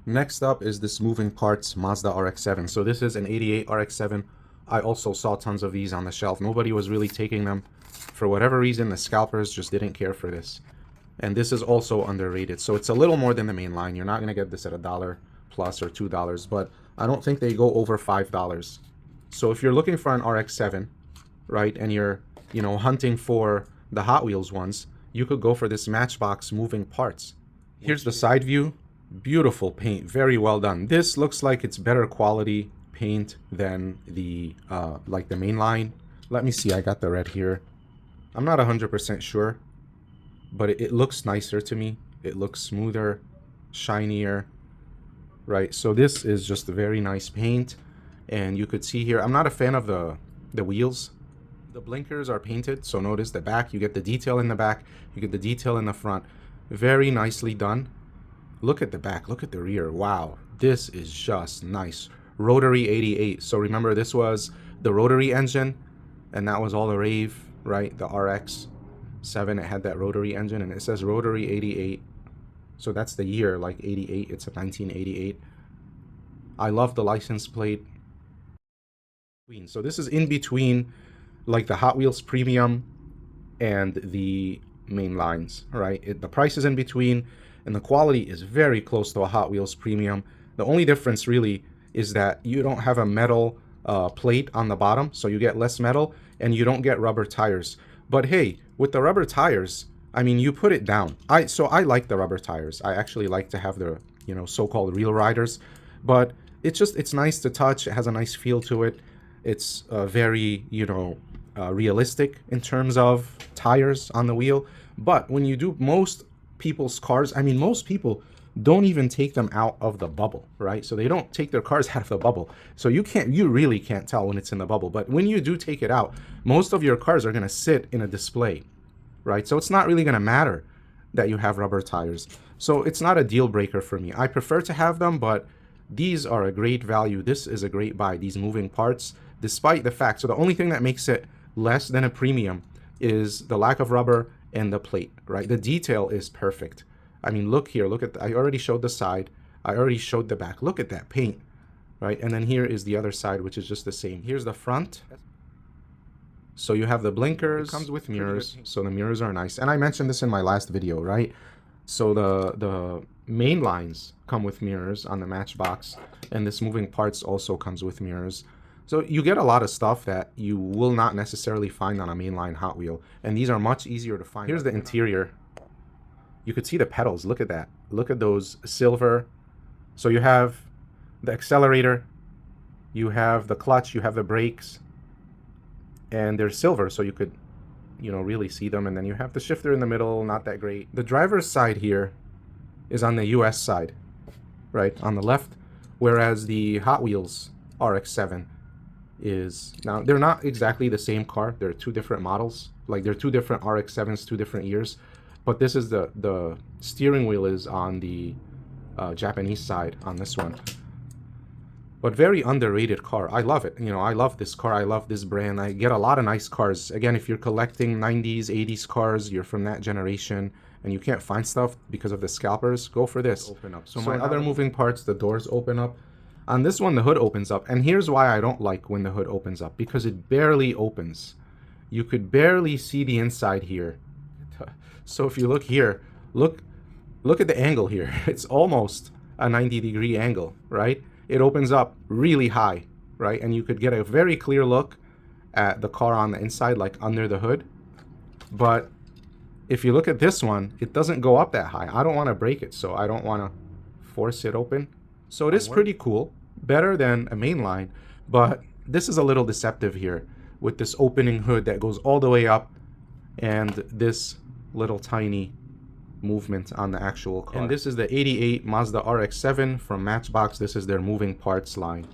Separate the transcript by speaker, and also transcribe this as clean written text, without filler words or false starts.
Speaker 1: Next up is this moving parts Mazda RX-7. So this is an 88 RX-7. I also saw tons of these on the shelf. Nobody was really taking them. For whatever reason, the scalpers just didn't care for this. And this is also underrated. So it's a little more than the main line. You're not going to get this at $1 plus or $2, but I don't think they go over $5. So if you're looking for an RX-7, right, and you're, hunting for the Hot Wheels ones, you could go for this Matchbox moving parts. Here's the side view. Beautiful paint, very well done. This looks like it's better quality paint than the like the main line. Let me see, I got the red here. I'm not 100% sure, but it looks nicer to me. It looks smoother, shinier, right? So this is just a very nice paint, and you could see here, I'm not a fan of the wheels. The blinkers are painted, so notice the back, you get the detail in the back, you get the detail in the front. Very nicely done. Look at the back, look at the rear. Wow, this is just nice. Rotary 88. So remember, this was the rotary engine, and that was all the rave, right? The RX-7, it had that rotary engine, and it says rotary 88. So that's the year, like 88. It's a 1988. I love the license plate. So this is in between, like the Hot Wheels Premium and the main lines, right? The price is in between, and the quality is very close to a Hot Wheels Premium. The only difference really is that you don't have a metal plate on the bottom, so you get less metal, and you don't get rubber tires. But hey, with the rubber tires, I mean, you put it down. So I like the rubber tires. I actually like to have the, so-called real riders, but it's nice to touch. It has a nice feel to it. It's very, realistic in terms of tires on the wheel. But when you do most people's cars, I mean, most people don't even take them out of the bubble, right? So they don't take their cars out of the bubble. So you really can't tell when it's in the bubble. But when you do take it out, most of your cars are going to sit in a display, right? So it's not really going to matter that you have rubber tires. So it's not a deal breaker for me. I prefer to have them, but these are a great value. This is a great buy, these moving parts, despite the fact. So the only thing that makes it less than a premium is the lack of rubber and the plate, right? The detail is perfect. I mean, look here, look at, I already showed the side, I already showed the back. Look at that paint, right? And then here is the other side, which is just the same. Here's the front. So you have the blinkers, it comes with mirrors, so the mirrors are nice. And I mentioned this in my last video, right? So the main lines come with mirrors on the Matchbox, and this moving parts also comes with mirrors. So you get a lot of stuff that you will not necessarily find on a mainline Hot Wheel, and these are much easier to find. Here's the interior. You could see the pedals. Look at that. Look at those silver. So you have the accelerator, you have the clutch, you have the brakes, and they're silver, so you could, really see them. And then you have the shifter in the middle, not that great. The driver's side here is on the US side, right, on the left, whereas the Hot Wheels RX-7 is, now they're not exactly the same car. They're two different models. Like, they're two different RX-7s, 2 different years. But this is the steering wheel is on the Japanese side on this one. But very underrated car. I love it. I love this car. I love this brand. I get a lot of nice cars. Again, if you're collecting 90s, 80s cars, you're from that generation, and you can't find stuff because of the scalpers, go for this. Open up. So my other moving parts, the doors open up. On this one, the hood opens up. And here's why I don't like when the hood opens up. Because it barely opens. You could barely see the inside here. So if you look here, look at the angle here. It's almost a 90-degree angle, right? It opens up really high, right? And you could get a very clear look at the car on the inside, like under the hood. But if you look at this one, it doesn't go up that high. I don't want to break it, so I don't want to force it open. So it is pretty cool, better than a mainline, but this is a little deceptive here with this opening hood that goes all the way up and this little tiny movement on the actual car. And this is the 88 Mazda RX-7 from Matchbox. This is their moving parts line.